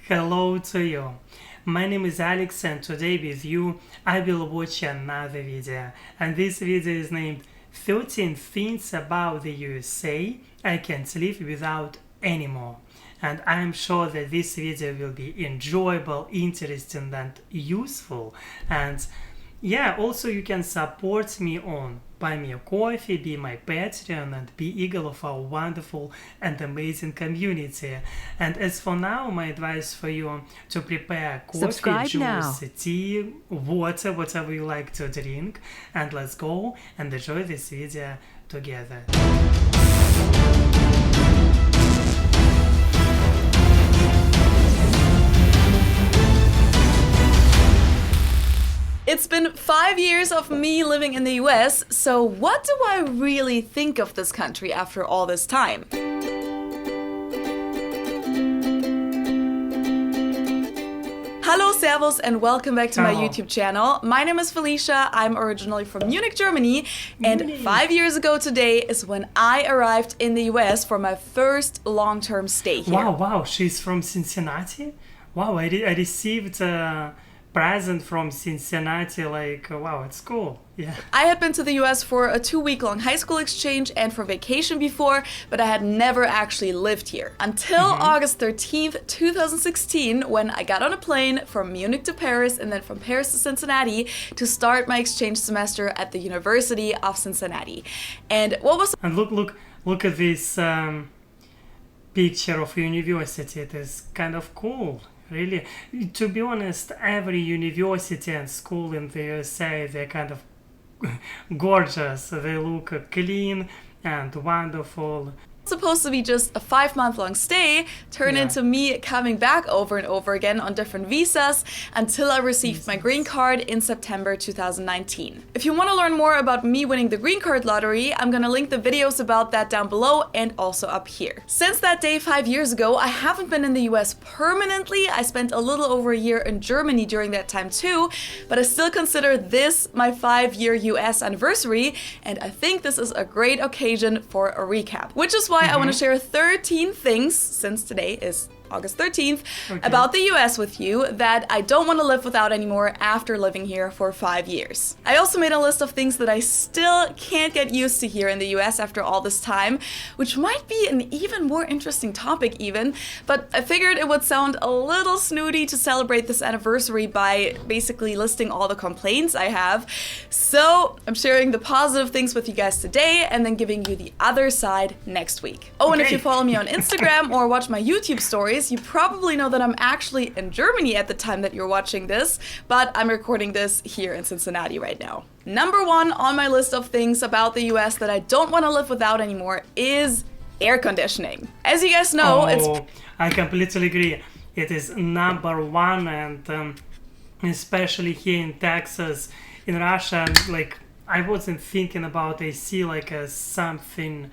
Hello to you. My name is Aleks and today with you I will watch another video. And this video is named 13 Things About the USA I Can't Live Without Anymore. And I'm sure that this video will be enjoyable, interesting and useful. And yeah, also you can support me on Buy Me a Coffee, be my Patreon and be eagle of our wonderful and amazing community. And as for now, my advice for you to prepare coffee, Subscribe juice, now. tea, water, whatever you like to drink. And let's go and enjoy this video together. It's been 5 years of me living in the US, so what do I really think of this country after all this time? Hello, servus, and welcome back to my YouTube channel. My name is Felicia, I'm originally from Munich, Germany, and 5 years ago today is when I arrived in the US for my first long-term stay here. Wow, she's from Cincinnati? Wow, I received a present from Cincinnati, wow, it's cool. Yeah. I had been to the US for a 2-week-long high school exchange and for vacation before, but I had never actually lived here. Until August 13th, 2016, when I got on a plane from Munich to Paris and then from Paris to Cincinnati to start my exchange semester at the University of Cincinnati. And what was... And look at this picture of university. It is kind of cool. Really, to be honest, every university and school in the USA, they're kind of gorgeous. They look clean and wonderful. Supposed to be just a 5-month-long stay turned into me coming back over and over again on different visas until I received my green card in September 2019. If you want to learn more about me winning the green card lottery, I'm gonna link the videos about that down below and also up here. Since that day 5 years ago, I haven't been in the US permanently. I spent a little over a year in Germany during that time too, but I still consider this my 5-year US anniversary, and I think this is a great occasion for a recap, which is why I want to share 13 things, since today is August 13th, about the US with you that I don't want to live without anymore after living here for 5 years. I also made a list of things that I still can't get used to here in the US after all this time, which might be an even more interesting topic even, but I figured it would sound a little snooty to celebrate this anniversary by basically listing all the complaints I have. So I'm sharing the positive things with you guys today and then giving you the other side next week. Oh, and if you follow me on Instagram or watch my YouTube stories, you probably know that I'm actually in Germany at the time that you're watching this, but I'm recording this here in Cincinnati right now. Number 1 on my list of things about the US that I don't want to live without anymore is air conditioning. As you guys know, I completely agree. It is number 1, and especially here in Texas, in Russia, I wasn't thinking about AC as something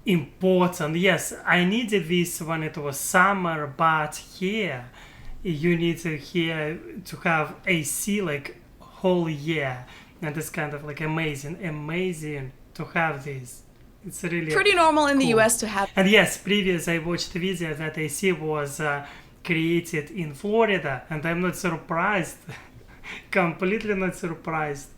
important. Yes, I needed this when it was summer, but here you need to have AC whole year, and it's kind of amazing to have this. It's really pretty normal in the cool. US to have. And yes, I watched a video that AC was created in Florida, and I'm not surprised. Completely not surprised.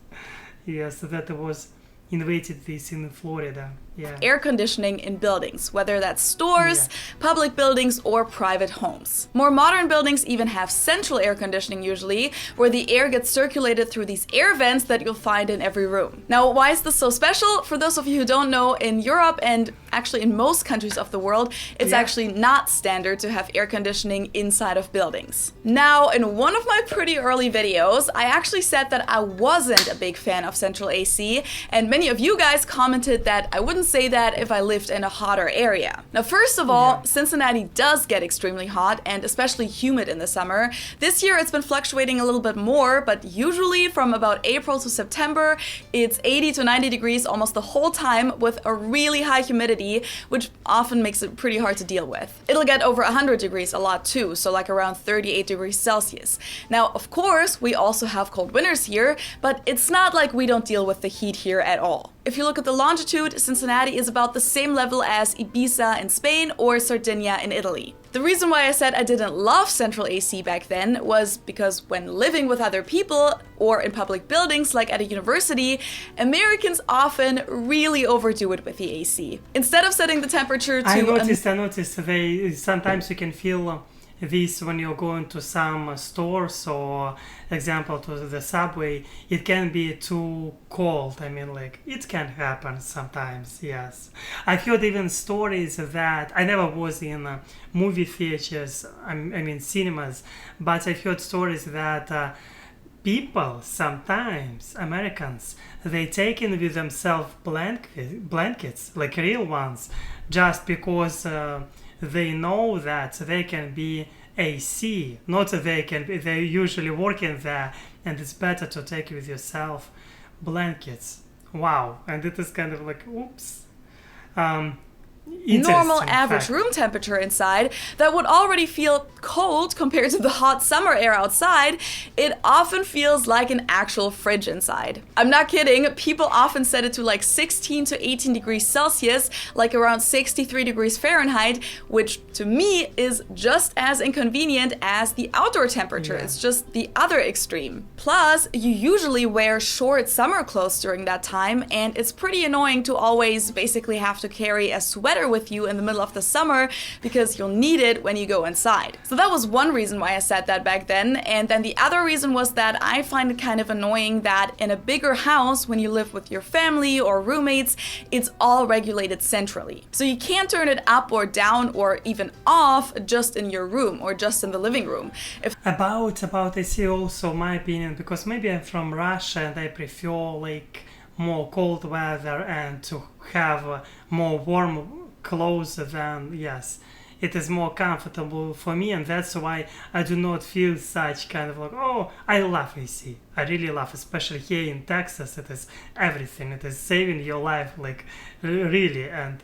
Yes, that was invented this in Florida. Yeah. Air conditioning in buildings, whether that's stores, public buildings, or private homes. More modern buildings even have central air conditioning usually, where the air gets circulated through these air vents that you'll find in every room. Now, why is this so special? For those of you who don't know, in Europe and actually in most countries of the world, it's actually not standard to have air conditioning inside of buildings. Now, in one of my pretty early videos, I actually said that I wasn't a big fan of central AC, and many of you guys commented that I wouldn't say that if I lived in a hotter area. Now, first of all, Cincinnati does get extremely hot and especially humid in the summer. This year it's been fluctuating a little bit more, but usually from about April to September, it's 80 to 90 degrees almost the whole time with a really high humidity, which often makes it pretty hard to deal with. It'll get over 100 degrees a lot too, so around 38 degrees Celsius. Now, of course, we also have cold winters here, but it's not like we don't deal with the heat here at all. If you look at the longitude, Cincinnati Cincinnati is about the same level as Ibiza in Spain or Sardinia in Italy. The reason why I said I didn't love central AC back then was because when living with other people or in public buildings like at a university, Americans often really overdo it with the AC. Instead of setting the temperature to... I noticed sometimes you can feel this when you're going to some stores or, example, to the subway. It can be too cold. I mean, like, it can happen sometimes, yes. I've heard even stories that I never was in movie theaters, I mean cinemas, but I've heard stories that people, sometimes Americans, they take in with themselves blankets, like real ones, just because they know that they can be AC, not that they usually work in there, and it's better to take with yourself blankets. Wow, and it is kind of like, oops. Normal average room temperature inside that would already feel cold compared to the hot summer air outside, it often feels like an actual fridge inside. I'm not kidding, people often set it to like 16 to 18 degrees Celsius, like around 63 degrees Fahrenheit, which to me is just as inconvenient as the outdoor temperature. Yeah. It's just the other extreme. Plus, you usually wear short summer clothes during that time, and it's pretty annoying to always basically have to carry a sweater with you in the middle of the summer because you'll need it when you go inside. So that was one reason why I said that back then. And then the other reason was that I find it kind of annoying that in a bigger house, when you live with your family or roommates, it's all regulated centrally. So you can't turn it up or down or even off just in your room or just in the living room. About AC also, my opinion, because maybe I'm from Russia and I prefer like more cold weather and to have more warm clothes than, yes, it is more comfortable for me, and that's why I do not feel such kind of like, oh, I love AC. I really love, especially here in Texas, it is everything. It is saving your life, like, really. And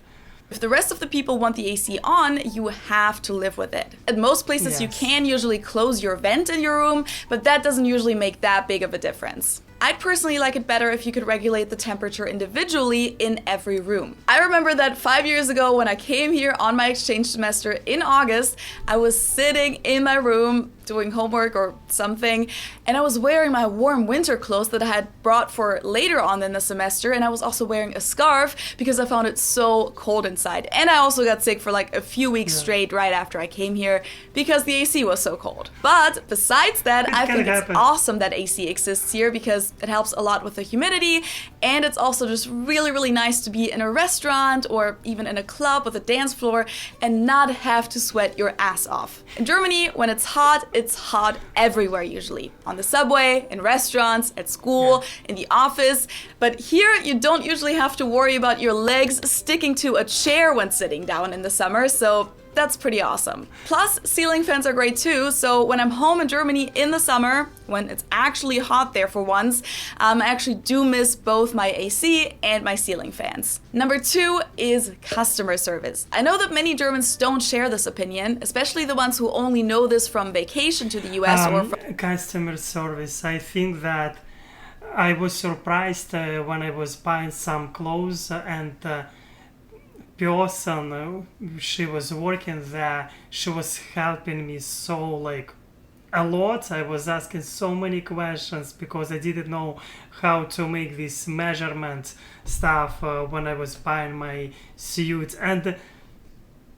if the rest of the people want the AC on, you have to live with it. At most places, yes, you can usually close your vent in your room, but that doesn't usually make that big of a difference. I'd personally like it better if you could regulate the temperature individually in every room. I remember that 5 years ago when I came here on my exchange semester in August, I was sitting in my room doing homework or something, and I was wearing my warm winter clothes that I had brought for later on in the semester, and I was also wearing a scarf because I found it so cold inside. And I also got sick for like a few weeks straight right after I came here because the AC was so cold. But besides that, I think it's awesome that AC exists here because it helps a lot with the humidity, and it's also just really, really nice to be in a restaurant or even in a club with a dance floor and not have to sweat your ass off. In Germany, when it's hot everywhere usually. On the subway, in restaurants, at school, in the office. But here, you don't usually have to worry about your legs sticking to a chair when sitting down in the summer, so that's pretty awesome. Plus, ceiling fans are great too, so when I'm home in Germany in the summer, when it's actually hot there for once, I actually do miss both my AC and my ceiling fans. Number 2 is customer service. I know that many Germans don't share this opinion, especially the ones who only know this from vacation to the US or from... Customer service, I think that I was surprised when I was buying some clothes and person, she was working there, she was helping me so like a lot. I was asking so many questions because I didn't know how to make this measurement stuff when I was buying my suit, and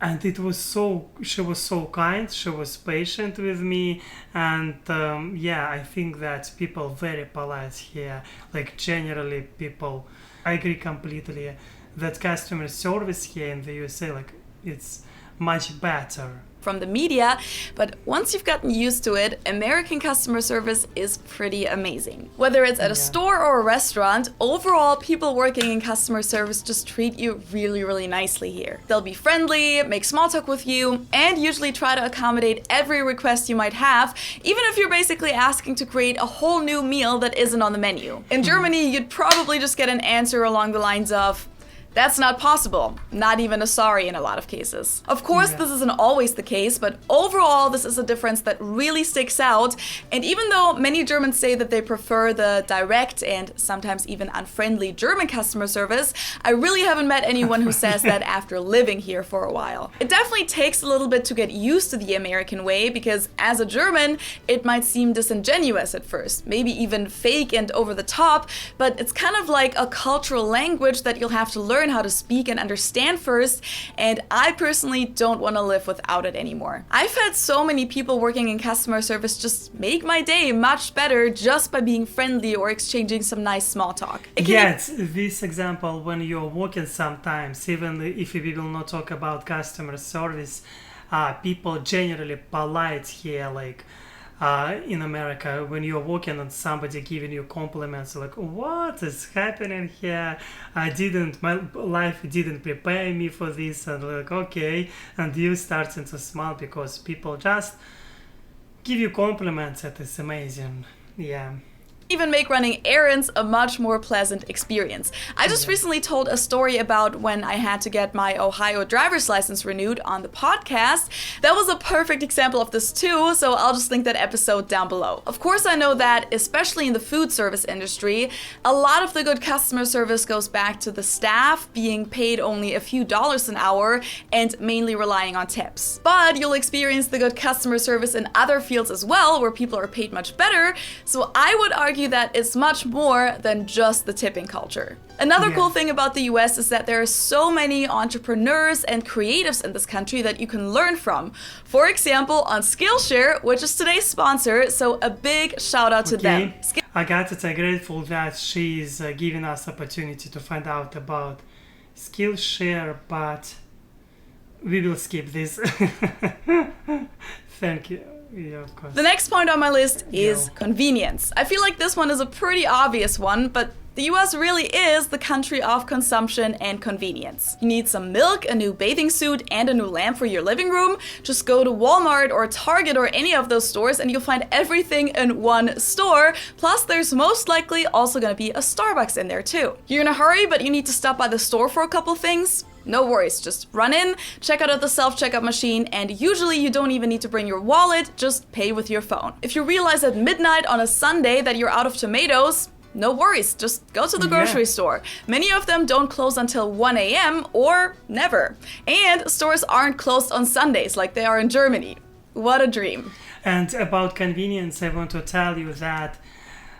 it was so, she was so kind, she was patient with me, and I think that people very polite here, like generally people, I agree completely that customer service here in the USA, like, it's much better. From the media, but once you've gotten used to it, American customer service is pretty amazing. Whether it's at a store or a restaurant, overall, people working in customer service just treat you really, really nicely here. They'll be friendly, make small talk with you, and usually try to accommodate every request you might have, even if you're basically asking to create a whole new meal that isn't on the menu. In Germany, you'd probably just get an answer along the lines of, That's not possible. Not even a sorry in a lot of cases. Of course, this isn't always the case, but overall, this is a difference that really sticks out. And even though many Germans say that they prefer the direct and sometimes even unfriendly German customer service, I really haven't met anyone who says that after living here for a while. It definitely takes a little bit to get used to the American way, because as a German, it might seem disingenuous at first, maybe even fake and over the top, but it's kind of like a cultural language that you'll have to learn how to speak and understand first, and I personally don't want to live without it anymore. I've had so many people working in customer service just make my day much better just by being friendly or exchanging some nice small talk. Yes, this example, when you're walking sometimes, even if we will not talk about customer service, people generally polite here, like in America, when you're walking and somebody giving you compliments, like, what is happening here? My life didn't prepare me for this, and like, okay, and you starting to smile because people just give you compliments. It is amazing. Yeah. Even make running errands a much more pleasant experience. I just recently told a story about when I had to get my Ohio driver's license renewed on the podcast. That was a perfect example of this too, so I'll just link that episode down below. Of course, I know that, especially in the food service industry, a lot of the good customer service goes back to the staff being paid only a few dollars an hour and mainly relying on tips. But you'll experience the good customer service in other fields as well, where people are paid much better, so I would argue that it's much more than just the tipping culture. Another cool thing about the US is that there are so many entrepreneurs and creatives in this country that you can learn from. For example, on Skillshare, which is today's sponsor, so a big shout out to them. I got it. I'm grateful that she's giving us opportunity to find out about Skillshare, but we will skip this. Thank you. Yeah, of course. The next point on my list is convenience. I feel like this one is a pretty obvious one, but the US really is the country of consumption and convenience. You need some milk, a new bathing suit, and a new lamp for your living room? Just go to Walmart or Target or any of those stores and you'll find everything in one store. Plus, there's most likely also gonna be a Starbucks in there too. You're in a hurry, but you need to stop by the store for a couple things? No worries, just run in, check out at the self-checkout machine, and usually you don't even need to bring your wallet, just pay with your phone. If you realize at midnight on a Sunday that you're out of tomatoes, no worries, just go to the grocery store. Many of them don't close until 1 a.m. or never. And stores aren't closed on Sundays like they are in Germany. What a dream. And about convenience, I want to tell you that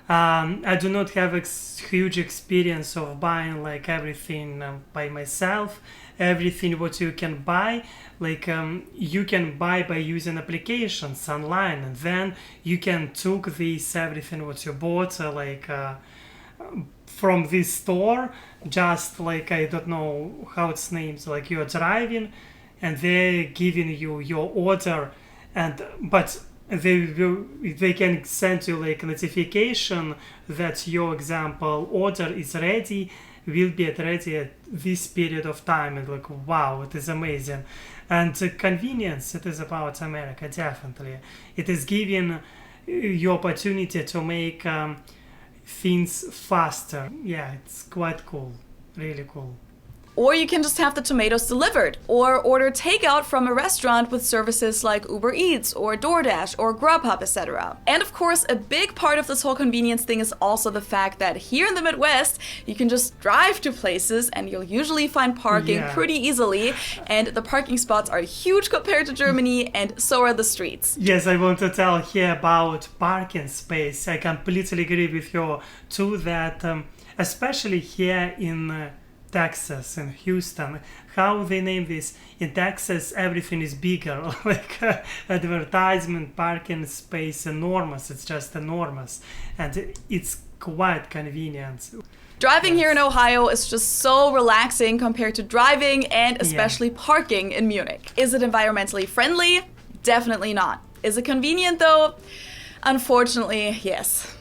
I do not have a huge experience of buying like everything by myself. Everything what you can buy, like you can buy by using applications online, and then you can took this everything what you bought from this store, just like, I don't know how it's named, like you're driving and they're giving you your order, but they can send you like notification that your example order is ready, will be ready at this period of time, and like, wow, it is amazing. And convenience, it is about America, definitely. It is giving you opportunity to make things faster. Yeah, it's quite cool, really cool. Or you can just have the tomatoes delivered, or order takeout from a restaurant with services like Uber Eats or DoorDash or Grubhub, etc. And of course, a big part of this whole convenience thing is also the fact that here in the Midwest, you can just drive to places and you'll usually find parking pretty easily. And the parking spots are huge compared to Germany, and so are the streets. Yes, I want to tell here about parking space. I completely agree with you too that especially here in Texas and Houston, how they name this, in Texas everything is bigger, like advertisement, parking space, enormous. It's just enormous, and it's quite convenient. Driving here in Ohio is just so relaxing compared to driving and especially parking in Munich. Is it environmentally friendly? Definitely not. Is it convenient though? Unfortunately, yes.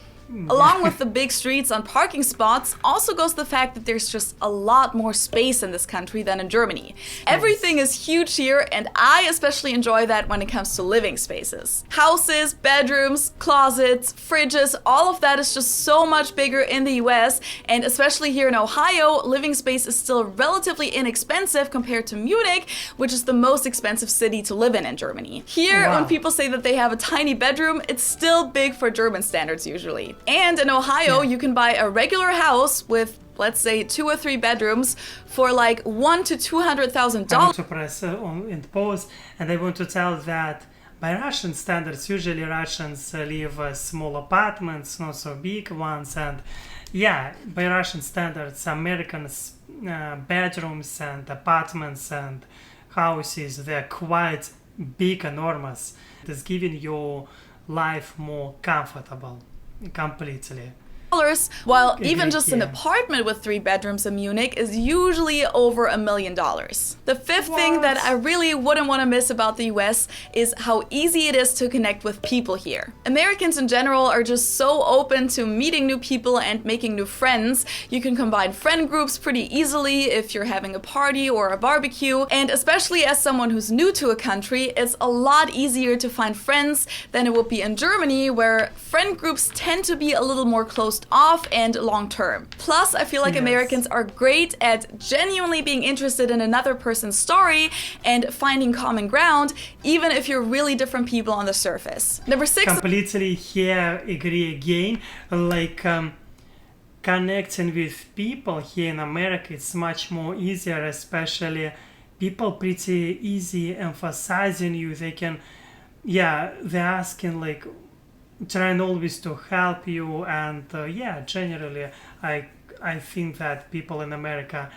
Along with the big streets and parking spots, also goes the fact that there's just a lot more space in this country than in Germany. Everything is huge here, and I especially enjoy that when it comes to living spaces. Houses, bedrooms, closets, fridges, all of that is just so much bigger in the US, and especially here in Ohio, living space is still relatively inexpensive compared to Munich, which is the most expensive city to live in Germany. Here, when people say that they have a tiny bedroom, it's still big for German standards usually. And in Ohio, you can buy a regular house with, let's say, 2 or 3 bedrooms for like $100,000 to $200,000. I want to press in pause, and I want to tell that by Russian standards, usually Russians live small apartments, not so big ones, and yeah, by Russian standards, Americans' bedrooms and apartments and houses, they're quite big, enormous. It's giving your life more comfortable, completely. While even just an apartment with 3 bedrooms in Munich is usually over $1 million. The fifth thing that I really wouldn't want to miss about the US is how easy it is to connect with people here. Americans in general are just so open to meeting new people and making new friends. You can combine friend groups pretty easily if you're having a party or a barbecue, and especially as someone who's new to a country, it's a lot easier to find friends than it would be in Germany, where friend groups tend to be a little more closed off and long term. Plus, I feel like Americans are great at genuinely being interested in another person's story and finding common ground, even if you're really different people on the surface. Number 6. Completely here agree again. Like connecting with people here in America, it's much more easier, especially people pretty easy emphasizing you. They can, they're asking like, trying always to help you, and generally I think that people in America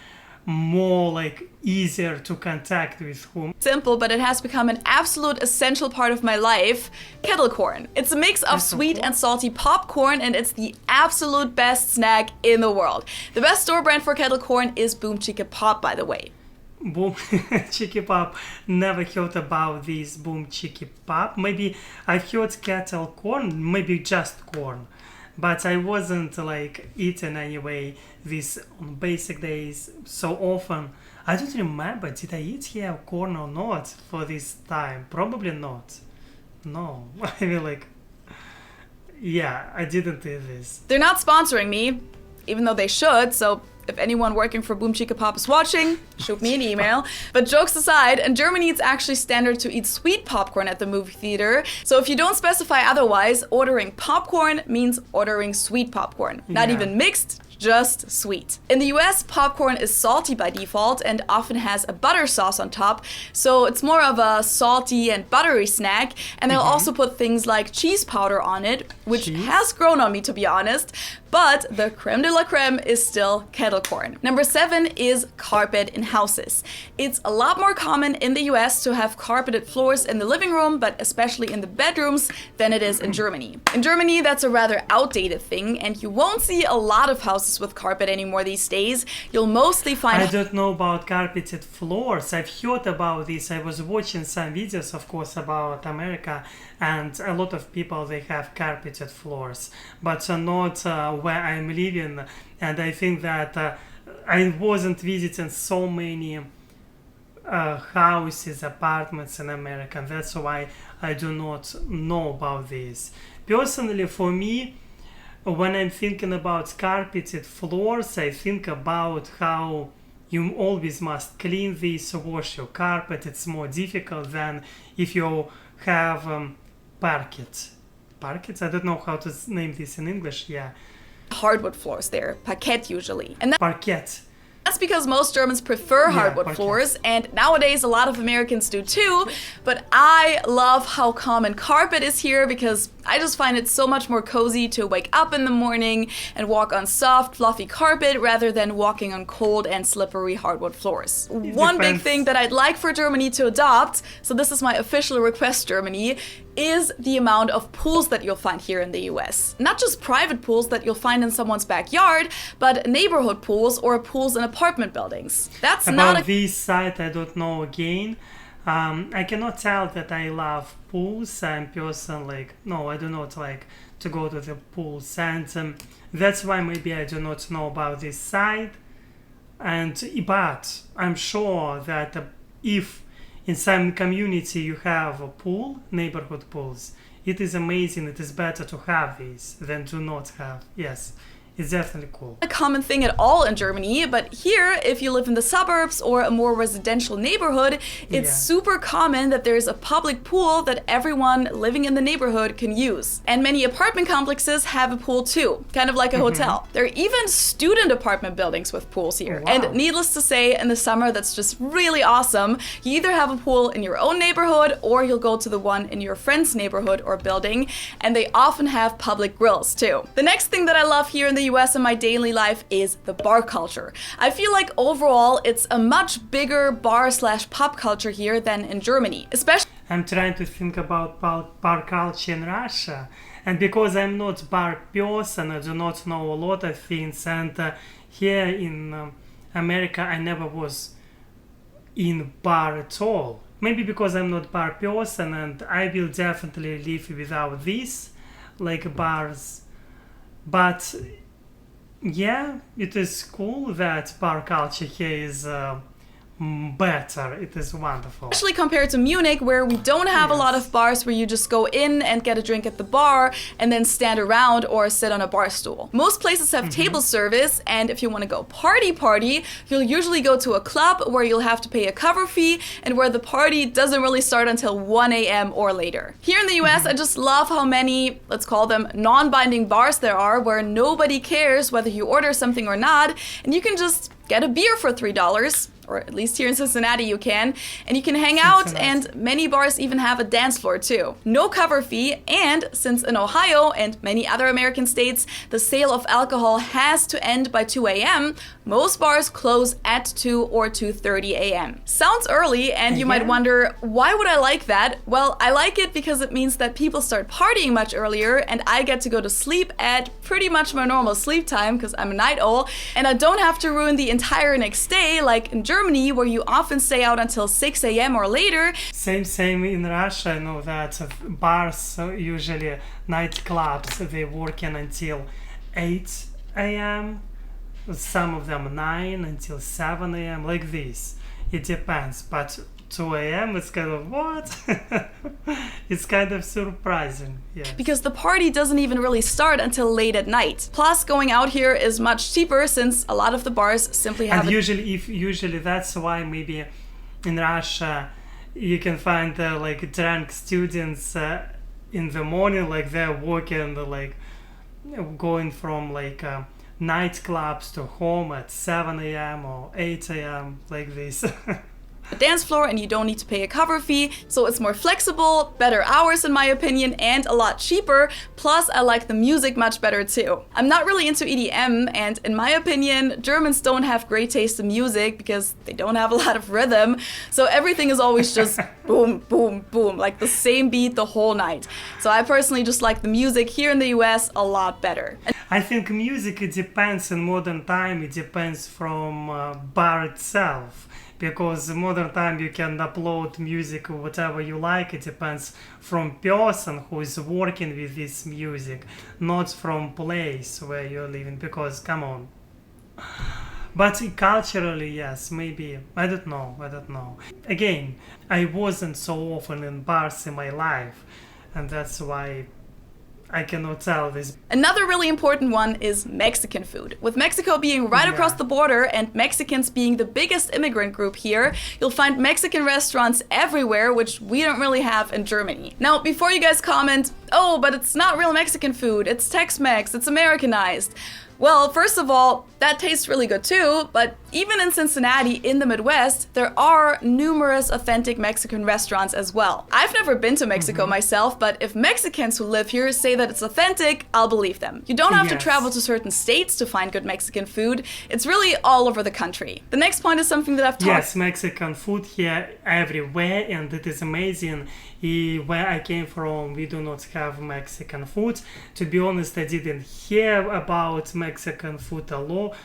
more like easier to contact with whom. Simple, but it has become an absolute essential part of my life. Kettle corn. It's a mix of sweet and salty popcorn, and it's the absolute best snack in the world. The best store brand for kettle corn is Boom Chicka Pop, by the way. Boom Chicka Pop, never heard about this Boom Chicka Pop. Maybe I've heard kettle corn, maybe just corn, but I wasn't like eating anyway this on basic days so often. I don't remember, did I eat here corn or not for this time? Probably not. No, I mean like, I didn't eat this. They're not sponsoring me, even though they should, so if anyone working for Boom Chicka Pop is watching, shoot me an email. But jokes aside, in Germany it's actually standard to eat sweet popcorn at the movie theater. So if you don't specify otherwise, ordering popcorn means ordering sweet popcorn. Not even mixed, just sweet. In the US, popcorn is salty by default and often has a butter sauce on top, so it's more of a salty and buttery snack, and they'll also put things like cheese powder on it, which has grown on me, to be honest, but the creme de la creme is still kettle corn. Number 7 is carpet in houses. It's a lot more common in the US to have carpeted floors in the living room, but especially in the bedrooms, than it is in Germany. In Germany, that's a rather outdated thing, and you won't see a lot of houses with carpet anymore these days. You'll mostly find... I don't know about carpeted floors. I've heard about this. I was watching some videos, of course, about America, and a lot of people, they have carpeted floors, but not where I'm living. And I think that I wasn't visiting so many houses, apartments in America, and that's why I do not know about this. Personally, for me, when I'm thinking about carpeted floors, I think about how you always must clean this, wash your carpet. It's more difficult than if you have parquet. Parquets? I don't know how to name this in English, hardwood floors there, parquet usually. And parquet. That's because most Germans prefer hardwood floors, and nowadays a lot of Americans do too, but I love how common carpet is here because I just find it so much more cozy to wake up in the morning and walk on soft, fluffy carpet rather than walking on cold and slippery hardwood floors. One big thing that I'd like for Germany to adopt, so this is my official request, Germany, is the amount of pools that you'll find here in the US. Not just private pools that you'll find in someone's backyard, but neighborhood pools or pools in apartment buildings. That's about not this site, I don't know again. I cannot tell that I love pools. I'm person like, no, I do not like to go to the pools, and that's why maybe I do not know about this side. But I'm sure that if in some community you have a pool, neighborhood pools, it is amazing. It is better to have these than to not have. Yes, it's definitely cool. A common thing at all in Germany, but here, if you live in the suburbs or a more residential neighborhood, it's super common that there's a public pool that everyone living in the neighborhood can use. And many apartment complexes have a pool too, kind of like a hotel. There are even student apartment buildings with pools here. Wow. And needless to say, in the summer, that's just really awesome. You either have a pool in your own neighborhood or you'll go to the one in your friend's neighborhood or building, and they often have public grills too. The next thing that I love here in the US in my daily life is the bar culture. I feel like overall it's a much bigger bar/pub culture here than in Germany, especially. I'm trying to think about bar culture in Russia, and because I'm not bar person, I do not know a lot of things, and here in America I never was in bar at all. Maybe because I'm not bar person, and I will definitely live without this, like bars. But yeah, it is cool that bar culture here is better. It is wonderful. Especially compared to Munich, where we don't have a lot of bars where you just go in and get a drink at the bar and then stand around or sit on a bar stool. Most places have table service, and if you want to go party, you'll usually go to a club where you'll have to pay a cover fee and where the party doesn't really start until 1 a.m. or later. Here in the US, I just love how many, let's call them non-binding bars there are, where nobody cares whether you order something or not, and you can just get a beer for $3. Or at least here in Cincinnati you can, and you can hang out, and many bars even have a dance floor too. No cover fee, and since in Ohio and many other American states the sale of alcohol has to end by 2 a.m., most bars close at 2 or 2:30 a.m. Sounds early, and you might wonder, why would I like that? Well, I like it because it means that people start partying much earlier, and I get to go to sleep at pretty much my normal sleep time because I'm a night owl, and I don't have to ruin the entire next day like in Germany, where you often stay out until 6 a.m. or later. Same in Russia. I know that bars, usually nightclubs, they working until 8 a.m. Some of them 9 until 7 a.m. like this. It depends, but 2 a.m. it's kind of what? It's kind of surprising, yes. Because the party doesn't even really start until late at night. Plus, going out here is much cheaper since a lot of the bars simply have. And usually that's why maybe in Russia you can find like drunk students in the morning, like they're walking, like going from like nightclubs to home at 7 a.m. or 8 a.m. like this. A dance floor, and you don't need to pay a cover fee, so it's more flexible, better hours in my opinion, and a lot cheaper. Plus, I like the music much better too. I'm not really into EDM, and in my opinion, Germans don't have great taste in music because they don't have a lot of rhythm, so everything is always just boom, boom, boom, like the same beat the whole night. So I personally just like the music here in the US a lot better. I think music, it depends in modern time, it depends from bar itself. Because in modern time you can upload music or whatever you like. It depends from person who is working with this music, not from place where you're living. Because come on. But culturally, yes, maybe. I don't know. Again, I wasn't so often in bars in my life, and that's why I cannot tell this. Another really important one is Mexican food. With Mexico being right across the border and Mexicans being the biggest immigrant group here, you'll find Mexican restaurants everywhere, which we don't really have in Germany. Now, before you guys comment, oh, but it's not real Mexican food, it's Tex-Mex, it's Americanized. Well, first of all, that tastes really good too, but even in Cincinnati, in the Midwest, there are numerous authentic Mexican restaurants as well. I've never been to Mexico myself, but if Mexicans who live here say that it's authentic, I'll believe them. You don't have to travel to certain states to find good Mexican food. It's really all over the country. The next point is something that I've talked. Yes, Mexican food here everywhere, and it is amazing. Where I came from, we do not have Mexican food. To be honest, I didn't hear about Mexican food a lot,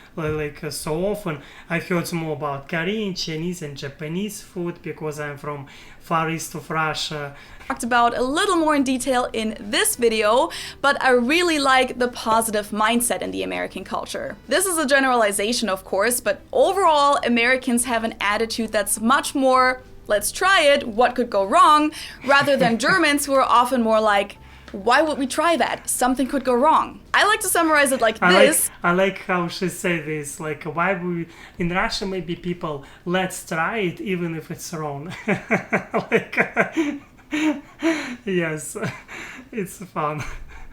so often. I heard more about Korean, Chinese and Japanese food because I'm from far east of Russia. Talked about a little more in detail in this video, but I really like the positive mindset in the American culture. This is a generalization, of course, but overall, Americans have an attitude that's much more, let's try it, what could go wrong, rather than Germans who are often more like, why would we try that? Something could go wrong. I like to summarize it like this. I like how she said this, like, why would, in Russia maybe people, let's try it even if it's wrong. Yes, it's fun.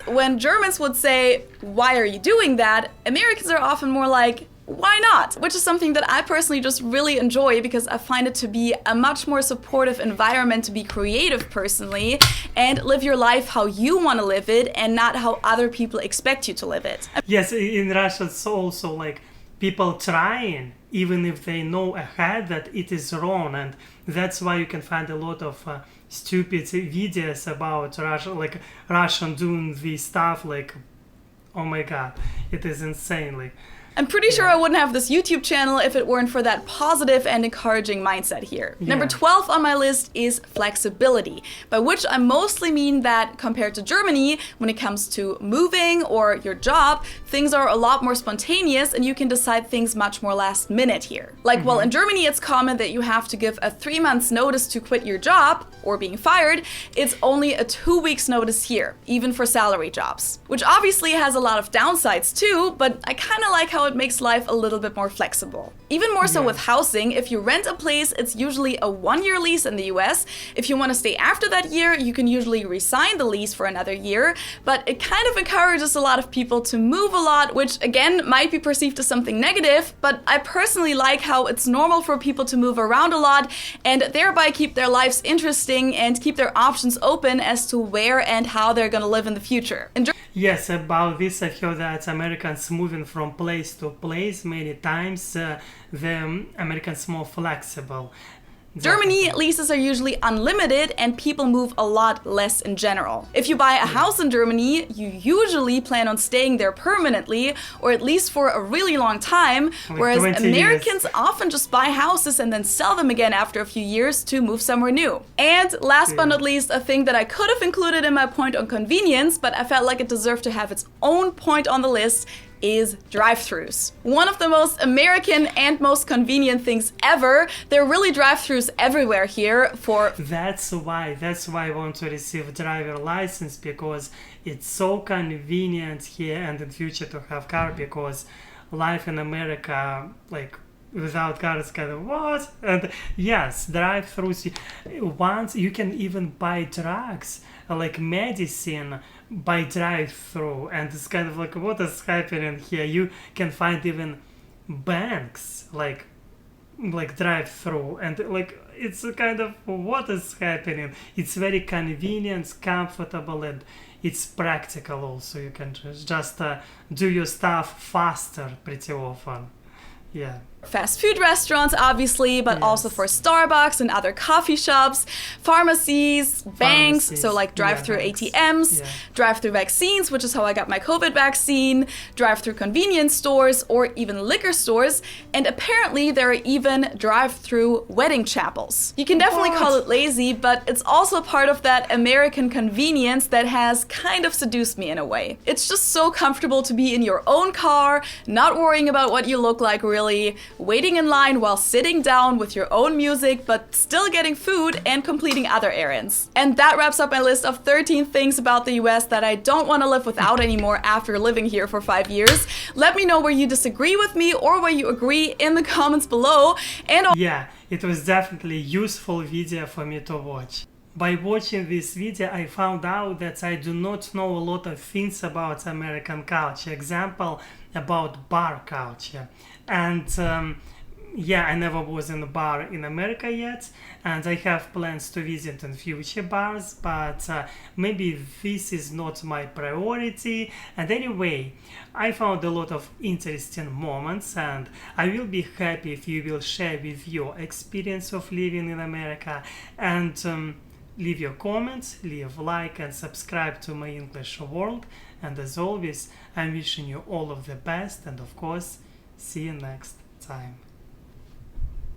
When Germans would say, why are you doing that? Americans are often more like, why not? Which is something that I personally just really enjoy because I find it to be a much more supportive environment to be creative personally and live your life how you want to live it and not how other people expect you to live it. Yes, in Russia it's also like people trying even if they know ahead that it is wrong, and that's why you can find a lot of stupid videos about Russia, like Russian doing this stuff, like, oh my god, it is insane. Like, I'm pretty sure I wouldn't have this YouTube channel if it weren't for that positive and encouraging mindset here. Yeah. Number 12 on my list is flexibility, by which I mostly mean that compared to Germany, when it comes to moving or your job, things are a lot more spontaneous and you can decide things much more last minute here. Like, while in Germany it's common that you have to give a 3 months notice to quit your job or being fired, it's only a 2 weeks notice here, even for salary jobs. Which obviously has a lot of downsides too, but I kind of like how it makes life a little bit more flexible. Even more so with housing, if you rent a place, it's usually a 1-year lease in the US. If you want to stay after that year, you can usually re-sign the lease for another year, but it kind of encourages a lot of people to move a lot, which again might be perceived as something negative, but I personally like how it's normal for people to move around a lot and thereby keep their lives interesting and keep their options open as to where and how they're gonna live in the future. Yes, about this I've heard that Americans moving from place to place many times. The Americans more flexible. Germany, leases are usually unlimited and people move a lot less in general. If you buy a house in Germany, you usually plan on staying there permanently or at least for a really long time, whereas Americans often just buy houses and then sell them again after a few years to move somewhere new. And last but not least, a thing that I could have included in my point on convenience, but I felt like it deserved to have its own point on the list, is drive-thrus. One of the most American and most convenient things ever. There are really drive-thrus everywhere here for... That's why I want to receive a driver license, because it's so convenient here and in future to have car, because life in America, like, without car is kind of what? And yes, drive-thrus. Once you can even buy drugs, like medicine, by drive-through, and it's kind of like, what is happening here? You can find even banks like drive-through, and like it's a kind of, what is happening? It's very convenient, comfortable, and it's practical also. You can just do your stuff faster pretty often. Yeah. Fast food restaurants, obviously, but also for Starbucks and other coffee shops, pharmacies, banks, so like drive-through ATMs, drive-through vaccines, which is how I got my COVID vaccine, drive-through convenience stores, or even liquor stores, and apparently there are even drive-through wedding chapels. You can definitely call it lazy, but it's also part of that American convenience that has kind of seduced me in a way. It's just so comfortable to be in your own car, not worrying about what you look like really, waiting in line while sitting down with your own music, but still getting food and completing other errands. And that wraps up my list of 13 things about the US that I don't want to live without anymore after living here for 5 years. Let me know where you disagree with me or where you agree in the comments below. And yeah, it was definitely a useful video for me to watch. By watching this video, I found out that I do not know a lot of things about American culture. Example, about bar culture. And yeah, I never was in a bar in America yet, and I have plans to visit in future bars, but maybe this is not my priority. And anyway, I found a lot of interesting moments, and I will be happy if you will share with your experience of living in America. And leave your comments, leave a like and subscribe to my English World. And as always, I'm wishing you all of the best and of course, see you next time.